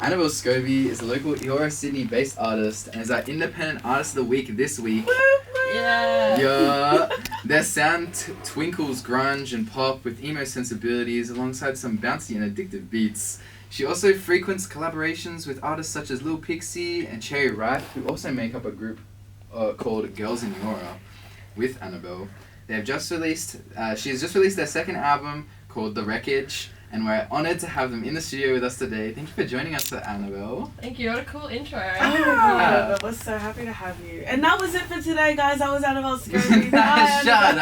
Annabelle Scobie is a local Eora Sydney-based artist and is our Independent Artist of the Week this week. Yeah. Their sound twinkles grunge and pop with emo sensibilities alongside some bouncy and addictive beats. She also frequents collaborations with artists such as Lil Pixie and Cherry Ripe, who also make up a group called Girls in Eora with Annabelle. She has just released their second album called The Wreckage, and we're honoured to have them in the studio with us today. Thank you for joining us, Annabelle. Thank you. What a cool intro. I was so happy to have you. And that was it for today, guys. I was Annabelle Scobie. Shut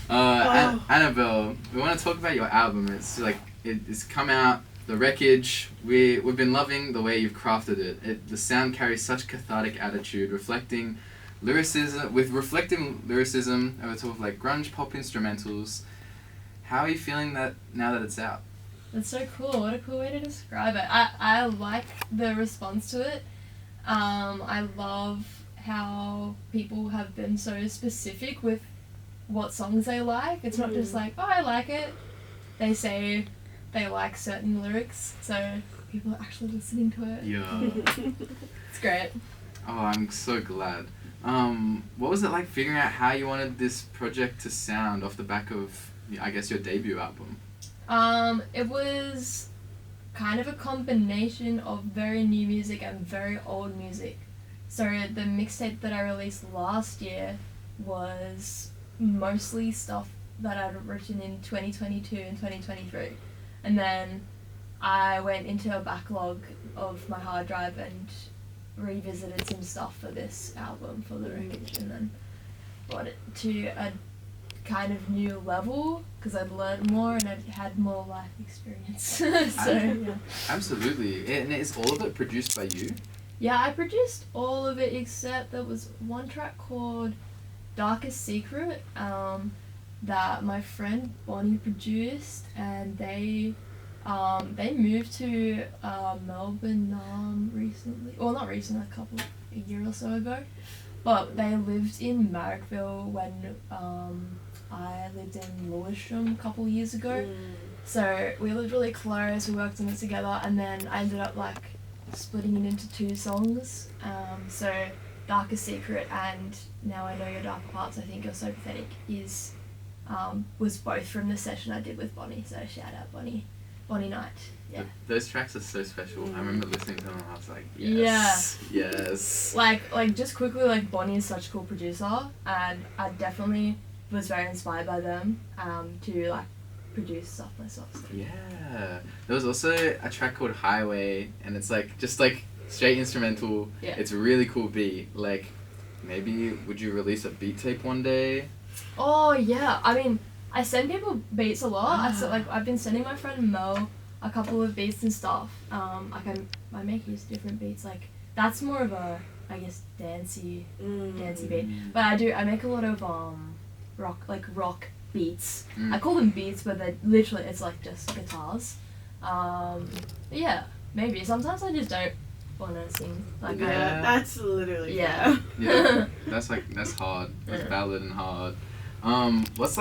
up. Annabelle, we want to talk about your album. It's come out, The Wreckage. We've been loving the way you've crafted it. The sound carries such cathartic attitude, reflecting lyricism over top of like grunge pop instrumentals. How are you feeling that now that it's out? That's so cool. What a cool way to describe it. I like the response to it. I love how people have been so specific with what songs they like. It's not just like, oh, I like it. They say they like certain lyrics, so people are actually listening to it. Yeah. It's great. Oh, I'm so glad. What was it like figuring out how you wanted this project to sound off the back of, I guess, your debut album? It was kind of a combination of very new music and very old music. So the mixtape that I released last year was mostly stuff that I'd written in 2022 and 2023. And then I went into a backlog of my hard drive and revisited some stuff for this album, for The Wreckage, and then brought it to a kind of new level because I'd learned more and I'd had more life experience. Yeah. Absolutely. And is all of it produced by you? Yeah, I produced all of it except there was one track called Darkest Secret that my friend Bonnie produced, and they moved to Melbourne recently. Well, not recently, a year or so ago. But they lived in Marrickville when I lived in Lewisham a couple years ago. So we lived really close, we worked on it together, and then I ended up like splitting it into two songs. So Darkest Secret and Now I Know Your Darker Parts, I Think You're So Pathetic was both from the session I did with Bonnie. So shout out Bonnie Knight. Yeah. Those tracks are so special. I remember listening to them and I was like, yes. Yeah. Yes. Like just quickly, like Bonnie is such a cool producer, and I definitely was very inspired by them to like produce stuff myself. So. Yeah. There was also a track called Highway, and it's like just like straight instrumental. Yeah. It's a really cool beat. Like, maybe would you release a beat tape one day? Oh yeah. I mean, I send people beats a lot. I've been sending my friend Mo a couple of beats and stuff. I make use of different beats. Like that's more of a, I guess, dancey beat. But I make a lot of rock beats. I call them beats, but they're literally, it's like just guitars. Yeah, maybe. Sometimes I just don't want to sing. Like that's literally yeah. Yeah, that's hard. That's valid and hard. How's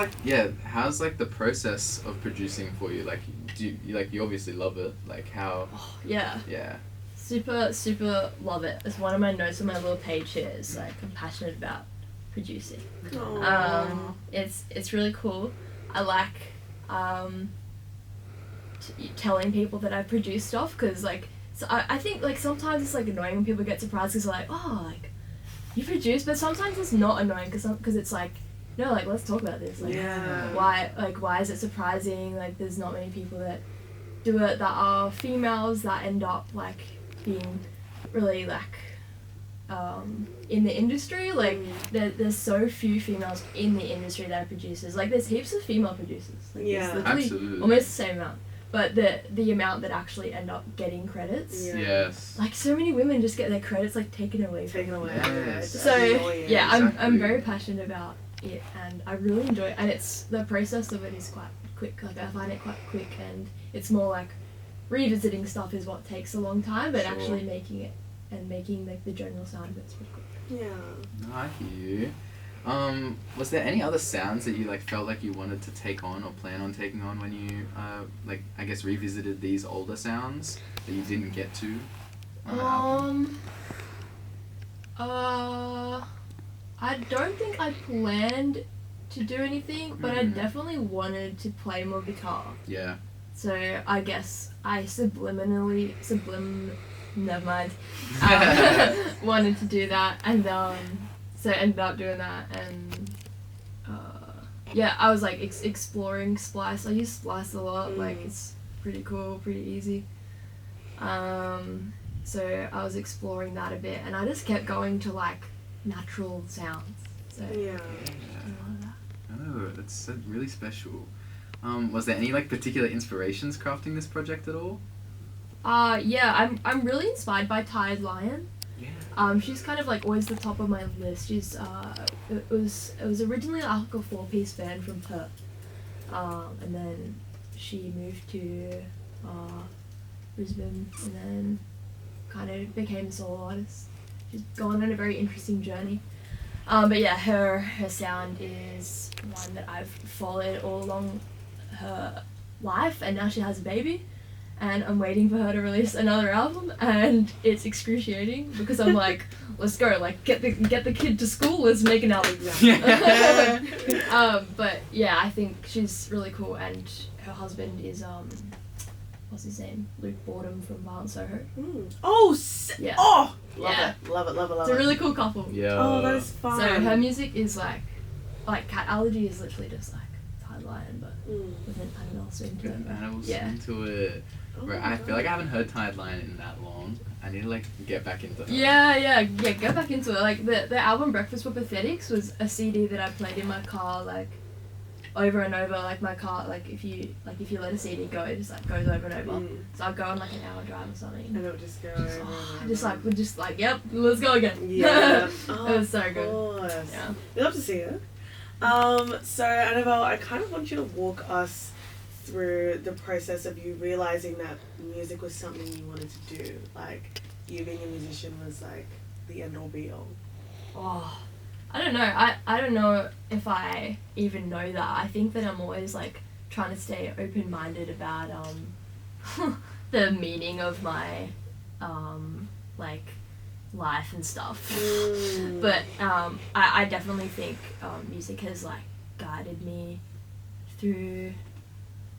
like the process of producing for you? Like, you obviously love it. Like how? Oh, yeah. Yeah. Super love it. It's one of my notes on my little page here. Is like I'm passionate about producing. It's really cool. I like telling people that I produce stuff because like I think like sometimes it's like annoying when people get surprised because like, oh, like you produce, but sometimes it's not annoying because it's like, no, like let's talk about this. Like why is it surprising? Like there's not many people that do it that are females that end up like being really like in the industry. Like there's so few females in the industry that are producers. Like there's heaps of female producers. Like, there's literally absolutely. Almost the same amount. But the amount that actually end up getting credits. Yeah. Yes. Like so many women just get their credits like taken away. Yes. So yeah, exactly. I'm very passionate about it, and I really enjoy it. And it's the process of it is quite quick. Like I find it quite quick, and it's more like revisiting stuff is what takes a long time, but actually making it and making like the general sound of it's pretty quick. Yeah. I hear you. Was there any other sounds that you like felt like you wanted to take on or plan on taking on when you like I guess revisited these older sounds that you didn't get to on the album? I don't think I planned to do anything, but I definitely wanted to play more guitar. Yeah. So I guess I never mind. Wanted to do that, and so ended up doing that, and yeah, I was like exploring Splice. I use Splice a lot. Like it's pretty cool, pretty easy. So I was exploring that a bit, and I just kept going to like natural sounds. So Yeah. Oh, that's really special. Was there any like particular inspirations crafting this project at all? Yeah, I'm really inspired by Tired Lion. Yeah. She's kind of like always the top of my list. She's it was originally like a 4-piece band from Perth. And then she moved to Brisbane and then kind of became a solo artist. She's gone on a very interesting journey. But yeah, her sound is one that I've followed all along her life, and now she has a baby. And I'm waiting for her to release another album, and it's excruciating because I'm like, let's go, like get the kid to school, let's make an album. But yeah, I think she's really cool, and her husband is what's his name? Luke Boredom from Violent Soho. Oh, yeah. Oh, love Yeah. it, love it, love it, love It's it. a really cool couple. Yeah. Oh, that is fun. So her music is like Cat Allergy is literally just like Tired Lion, but with an Annabelle swing to it. Annabelle Yeah. into it. Bro, I feel like I haven't heard Tired Lion in that long. I need to like get back into it. Yeah, go back into it. Like the album Breakfast for Pathetics was a CD that I played in my car like over and over. Like my car, like if you let a CD go, it just like goes over and over. So I'd go on like an hour drive or something. And it would just go We're just like, yep, let's go again. Yeah. It was so good. Of course. Yeah. We love to see it. So Annabelle, I kind of want you to walk us through the process of you realizing that music was something you wanted to do. Like, you being a musician was like the end all be all. Oh, I don't know. I don't know if I even know that. I think that I'm always like trying to stay open-minded about the meaning of my like life and stuff. But I definitely think music has like guided me through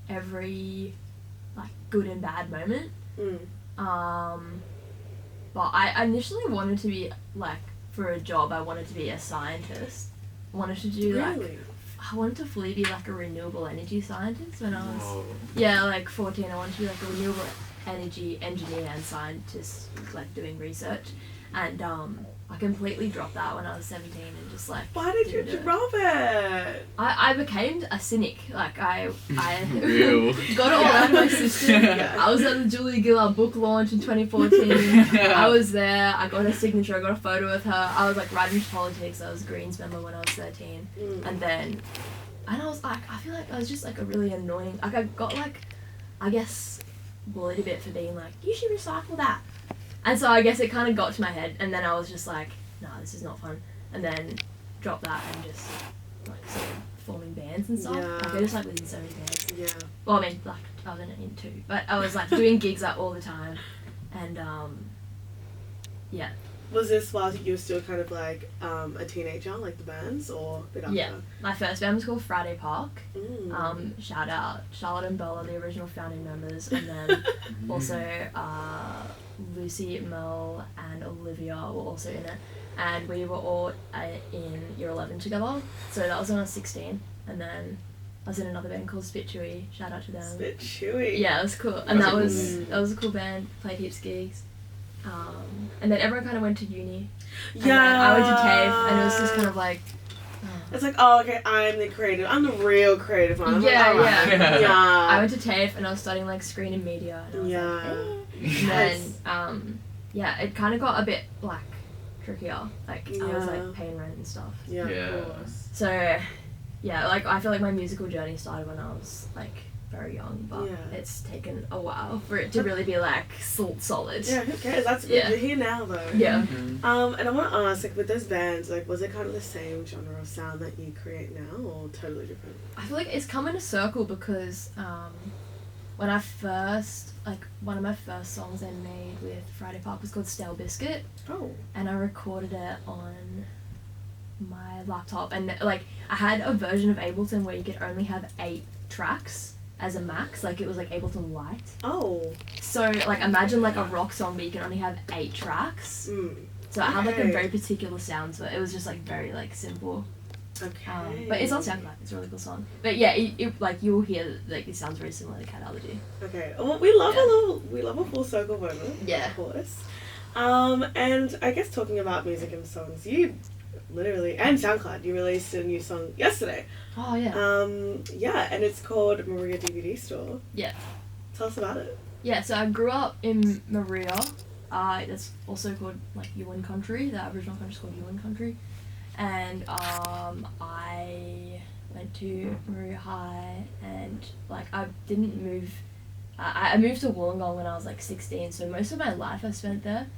every like good and bad moment. But I initially wanted to be like, for a job I wanted to be a scientist. I wanted to do I wanted to fully be like a renewable energy scientist when I was like 14. I wanted to be like a renewable energy engineer and scientist, like doing research, and I completely dropped that when I was 17 and just like. Why did you drop it? I became a cynic. Like I Real. got it all out of my system. I was at the Julia Gillard book launch in 2014. I was there. I got her signature. I got a photo with her. I was like right into politics. I was a Greens member when I was 13, and then, I was like, I feel like I was just like a really annoying. Like I got like, I guess, bullied a bit for being like, you should recycle that. And so I guess it kind of got to my head, and then I was just like, nah, this is not fun. And then dropped that and just like started forming bands and stuff. Yeah. Like I just like was in so many bands. Yeah. Well, I mean, like I was in 2, but I was like doing gigs like all the time, and yeah. Was this while you were still kind of like a teenager, like the bands, or a bit after? Yeah, my first band was called Friday Park. Shout out Charlotte and Bella, the original founding members, and then also Lucy, Mel, and Olivia were also in it, and we were all in year 11 together. So that was when I was 16, and then I was in another band called Spit Chewy. Shout out to them. Spit Chewy. Yeah, it was cool, and that was a cool band. Played heaps gigs. And then everyone kind of went to uni. Yeah. I went to TAFE, and it was just kind of like. It's like, oh, okay, I'm the creative. I'm the real creative one. Yeah. I I went to TAFE, and I was studying like screen and media. And I was like, eh. And then, it kind of got a bit like trickier. Like I was like paying rent and stuff. Yeah, of course. So, yeah, like I feel like my musical journey started when I was like very young, but Yeah. it's taken a while for it to really be like solid. Yeah, who cares? That's good. You're here now, though. Yeah. And I want to ask, like, with those bands, like, was it kind of the same genre of sound that you create now, or totally different? I feel like it's come in a circle because when I first, like, one of my first songs I made with Friday Park was called Stale Biscuit. Oh. And I recorded it on my laptop, and like I had a version of Ableton where you could only have 8 tracks as a max, like it was like Ableton Lite. Oh. So like imagine like a rock song but you can only have 8 tracks. So I had like a very particular sound to it. It was just like very like simple. Okay. But it's on SoundCloud. It's a really cool song. But yeah, it like you'll hear like it sounds very similar to Gadigal. Okay. Well, we love a full circle moment. Yeah. Of course. And I guess talking about music and songs, you literally, and SoundCloud, you released a new song yesterday. Oh yeah. Yeah, and it's called Maria DVD Store. Yeah. Tell us about it. Yeah, so I grew up in Maria. That's also called like Ewan Country. The Aboriginal country is called Ewan Country. And I went to Maria High, and like I didn't move. I moved to Wollongong when I was like 16, so most of my life I spent there.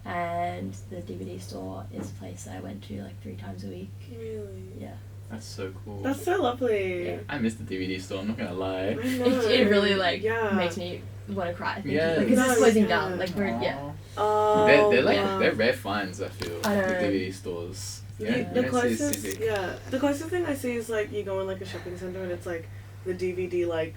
And the DVD store is a place that I went to like 3 times a week. Really? Yeah. That's so cool. That's so lovely. Yeah. I miss the DVD store, I'm not gonna lie. I know. It really like Yeah. makes me want to cry. I think. Yeah. Like, 'cause No, it's closing yeah. down. Like we're Oh, They're like wow. they're rare finds, I feel. I know. The DVD stores. Yeah, The you don't see closest, Civic. the closest thing I see is like you go in like a shopping center and it's like the DVD like.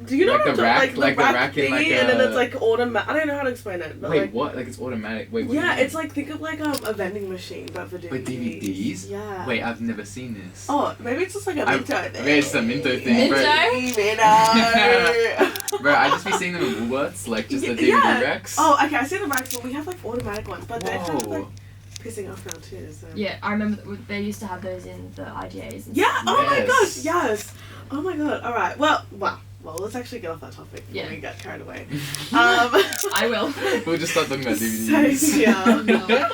Do you know Like what the I'm rack- talking like the rack in, thingy, like, and then a- it's like automatic. I don't know how to explain it. But Wait, like, what? Like it's automatic? Wait, what do you yeah, mean? it's like think of like a vending machine but for DVDs. Wait, DVDs? Yeah. Wait, I've never seen this. Oh, maybe it's just like a Minto thing. Maybe it's a Minto thing, Minto? Minto. Bro, I just be seeing them in Woolworths, like just the DVD Yeah. racks. Oh, okay. I see the racks, but we have like automatic ones, but they're kind of like Whoa. pissing off now too. So. Yeah, I remember they used to have those in the IGAs. And Yeah. stuff. Oh my Yes. gosh. Yes. Oh my god. All right. Well, let's actually get off that topic before Yeah. we get carried away. I will. We'll just start talking about So, DVDs. yeah.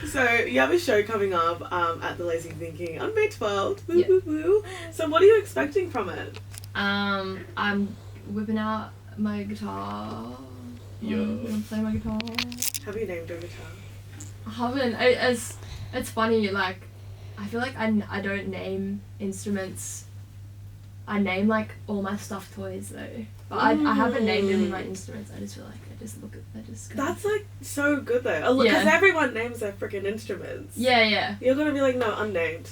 So you have a show coming up at the Lazy Thinking on May 12th. Woo, Yeah. woo, woo. So what are you expecting from it? I'm whipping out my guitar. Yo. I'm gonna play my guitar. Have you named your guitar? I haven't. It's funny. Like, I feel like I don't name instruments. I name like all my stuffed toys though, but I haven't named any of my instruments. I just feel like I just kinda- That's like so good though. Because Yeah. everyone names their freaking instruments. Yeah. You're gonna be like, no, unnamed.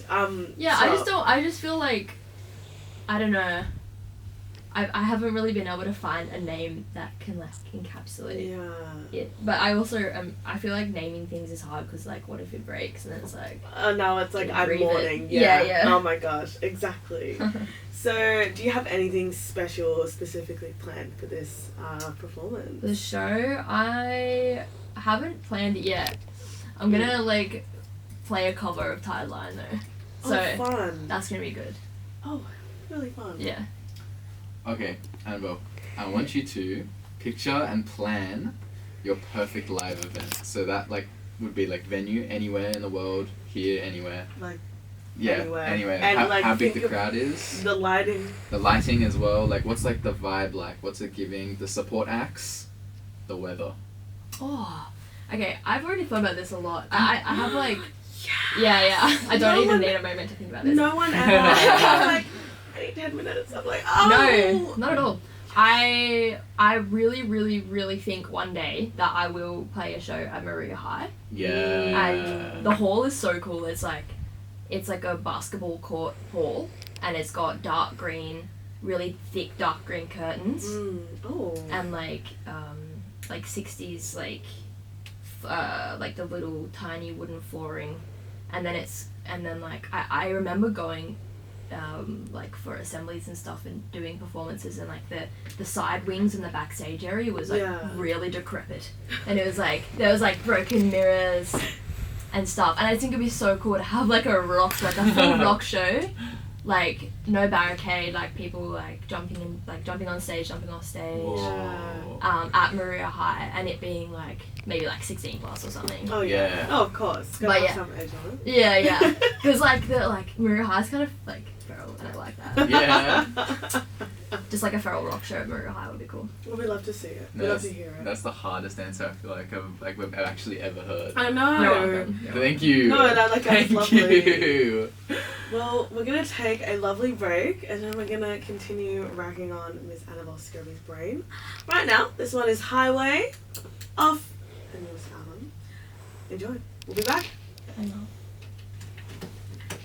Yeah, so- I just feel like, I don't know. I haven't really been able to find a name that can like encapsulate Yeah. it. But I also I feel like naming things is hard because like what if it breaks and then it's like. Now it's like You I'm breathe it. mourning. Yeah. Oh my gosh, exactly. So, do you have anything special or specifically planned for this performance? The show, I haven't planned it yet. I'm gonna like play a cover of Tired Line though. So Oh, fun. that's gonna be good. Oh, really fun. Yeah. Okay, Annabelle, I want you to picture and plan your perfect live event. So that like would be like venue anywhere in the world, here, anywhere. Like, Yeah, anywhere. anywhere. And, how, like, how big think the of crowd is, the lighting. the lighting as well. Like, what's like the vibe like? What's it giving? The support acts, the weather. Oh. Okay, I've already thought about this a lot. I have like. Yeah. I don't even need a moment to think about this. No one ever. I'm like, I need 10 minutes. I'm like, oh. No, not at all. I really think one day that I will play a show at Maria High. Yeah. And the hall is so cool. It's like a basketball court hall, and it's got dark green, really thick dark green curtains, Oh. and like 60s like the little tiny wooden flooring, and then like I remember going like for assemblies and stuff and doing performances, and like the side wings and the backstage area was like really decrepit, and it was like there was like broken mirrors and stuff, and I think it'd be so cool to have like a full rock show, like no barricade, like people like jumping on stage, jumping off stage. Whoa. At Maria High, and it being like maybe like 16 plus or something. Oh yeah. Yeah. Oh, of course. But Gotta yeah. have some edge on it. Yeah, because like the Maria High's kind of like feral, and I like that. Yeah. just like a feral rock show at Muriel High would be cool. Well, we love to see it. We love to hear it. That's the hardest answer I feel like we've actually ever heard. I know. You're welcome. Thank you. No, that's Thank lovely. you. Well, we're going to take a lovely break and then we're going to continue racking on Miss Annabelle Scobie's brain. Right now, this one is Highway off the newest album. Enjoy. We'll be back.